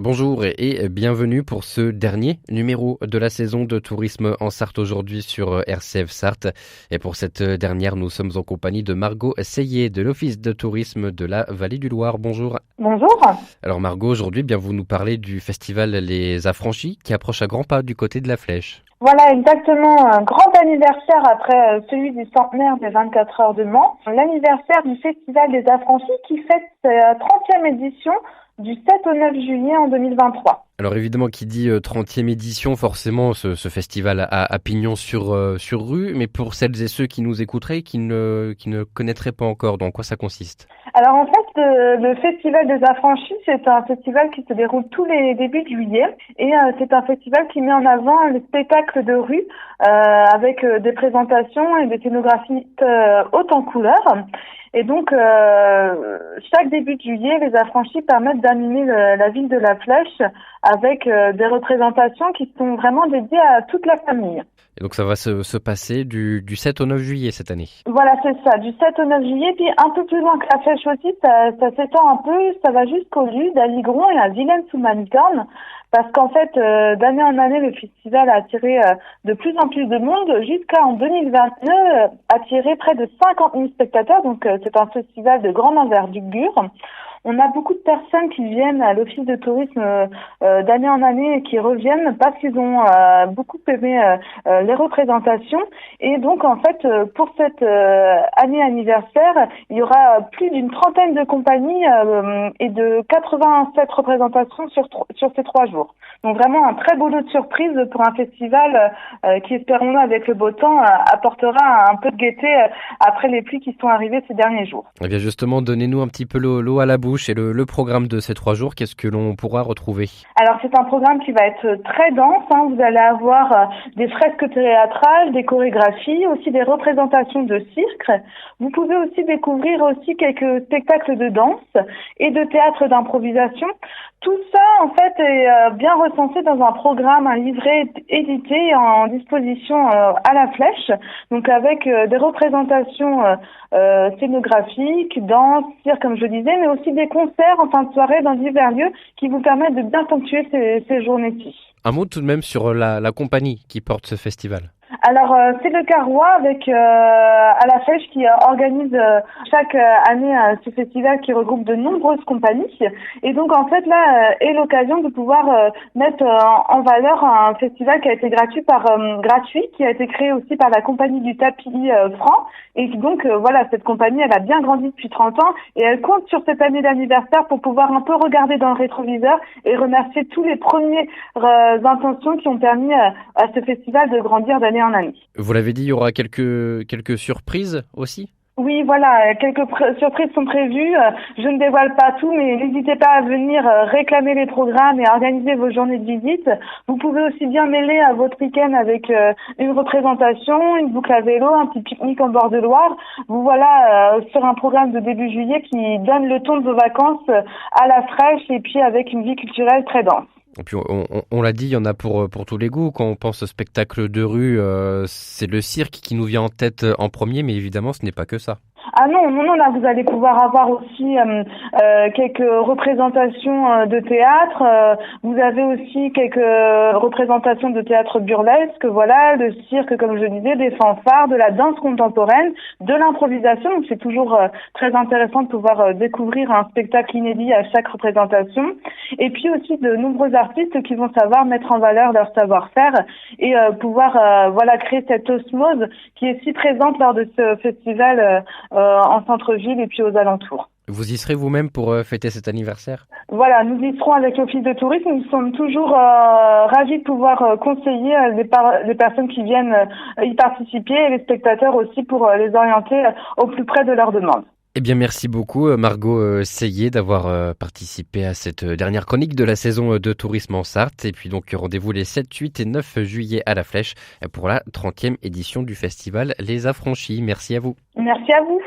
Bonjour et bienvenue pour ce dernier numéro de la saison de tourisme en Sarthe aujourd'hui sur RCF Sarthe. Et pour cette dernière, nous sommes en compagnie de Margot Seillet de l'Office de tourisme de la Vallée du Loir. Bonjour. Bonjour. Alors Margot, aujourd'hui, vous nous parlez du festival Les Affranchis qui approche à grands pas du côté de la Flèche. Voilà exactement un grand anniversaire après celui du centenaire des 24 heures de Mans. L'anniversaire du Festival des Affranchis qui fête sa 30e édition du 7 au 9 juillet en 2023. Alors évidemment, qui dit 30e édition, forcément ce festival a pignon sur rue, mais pour celles et ceux qui nous écouteraient, qui ne connaîtraient pas encore, dans quoi ça consiste? Alors en fait, le Festival des Affranchis, c'est un festival qui se déroule tous les débuts de juillet et c'est un festival qui met en avant le spectacle de rue avec des présentations et des scénographies hautes en couleurs. Et donc, chaque début de juillet, les Affranchis permettent d'animer la ville de la Flèche avec des représentations qui sont vraiment dédiées à toute la famille. Et donc ça va se passer du 7 au 9 juillet cette année. Voilà, c'est ça, du 7 au 9 juillet. Puis un peu plus loin que la Flèche aussi, ça s'étend un peu, ça va jusqu'au Lude, à Ligron et à Villene-sous-Malicorne. Parce qu'en fait, d'année en année, le festival a attiré de plus en plus de monde, jusqu'à en 2022 attiré près de 50 000 spectateurs. Donc c'est un festival de grande envergure. On a beaucoup de personnes qui viennent à l'office de tourisme d'année en année et qui reviennent parce qu'ils ont beaucoup aimé les représentations. Et donc, en fait, pour cette année anniversaire, il y aura plus d'une trentaine de compagnies et de 87 représentations sur ces 3 jours. Donc, vraiment un très beau lot de surprise pour un festival qui, espérons-nous, avec le beau temps, apportera un peu de gaieté après les pluies qui sont arrivées ces derniers jours. Eh bien justement, donnez-nous un petit peu l'eau à la bouche et le programme de ces 3 jours, qu'est-ce que l'on pourra retrouver? Alors c'est un programme qui va être très dense, Vous allez avoir des fresques théâtrales, des chorégraphies, aussi des représentations de cirque. Vous pouvez aussi découvrir aussi quelques spectacles de danse et de théâtre d'improvisation. Tout ça, en fait, est bien recensé dans un programme, un livret édité en disposition à la Flèche, donc avec des représentations scénographiques, danse, cirque, comme je disais, mais aussi des concerts en fin de soirée dans divers lieux qui vous permettent de bien ponctuer ces journées-ci. Un mot tout de même sur la compagnie qui porte ce festival. Alors, c'est le Carrois avec à la Flèche qui organise chaque année ce festival qui regroupe de nombreuses compagnies. Et donc, en fait, là est l'occasion de pouvoir mettre en valeur un festival qui a été gratuit, qui a été créé aussi par la compagnie du tapis franc. Et donc, voilà, cette compagnie, elle a bien grandi depuis 30 ans et elle compte sur cette année d'anniversaire pour pouvoir un peu regarder dans le rétroviseur et remercier tous les premières intentions qui ont permis à ce festival de grandir d'année en année. Vous l'avez dit, il y aura quelques surprises aussi? Oui, voilà, quelques surprises sont prévues. Je ne dévoile pas tout, mais n'hésitez pas à venir réclamer les programmes et à organiser vos journées de visite. Vous pouvez aussi bien mêler à votre week-end avec une représentation, une boucle à vélo, un petit pique-nique en bord de Loire. Vous voilà sur un programme de début juillet qui donne le ton de vos vacances à la fraîche et puis avec une vie culturelle très dense. Et puis on l'a dit, il y en a pour tous les goûts. Quand on pense au spectacle de rue, c'est le cirque qui nous vient en tête en premier, mais évidemment ce n'est pas que ça. Ah non, là vous allez pouvoir avoir aussi quelques représentations de théâtre. Vous avez aussi quelques représentations de théâtre burlesque, voilà, le cirque comme je disais, des fanfares, de la danse contemporaine, de l'improvisation. Donc c'est toujours très intéressant de pouvoir découvrir un spectacle inédit à chaque représentation. Et puis aussi de nombreux artistes qui vont savoir mettre en valeur leur savoir-faire et pouvoir créer cette osmose qui est si présente lors de ce festival en centre-ville et puis aux alentours. Vous y serez vous-même pour fêter cet anniversaire? Voilà, nous y serons avec l'Office de tourisme. Nous sommes toujours ravis de pouvoir conseiller les personnes qui viennent y participer et les spectateurs aussi pour les orienter au plus près de leurs demandes. Eh bien, merci beaucoup Margot Seillet d'avoir participé à cette dernière chronique de la saison de tourisme en Sarthe. Et puis donc rendez-vous les 7, 8 et 9 juillet à la Flèche pour la 30e édition du festival Les Affranchis. Merci à vous. Merci à vous.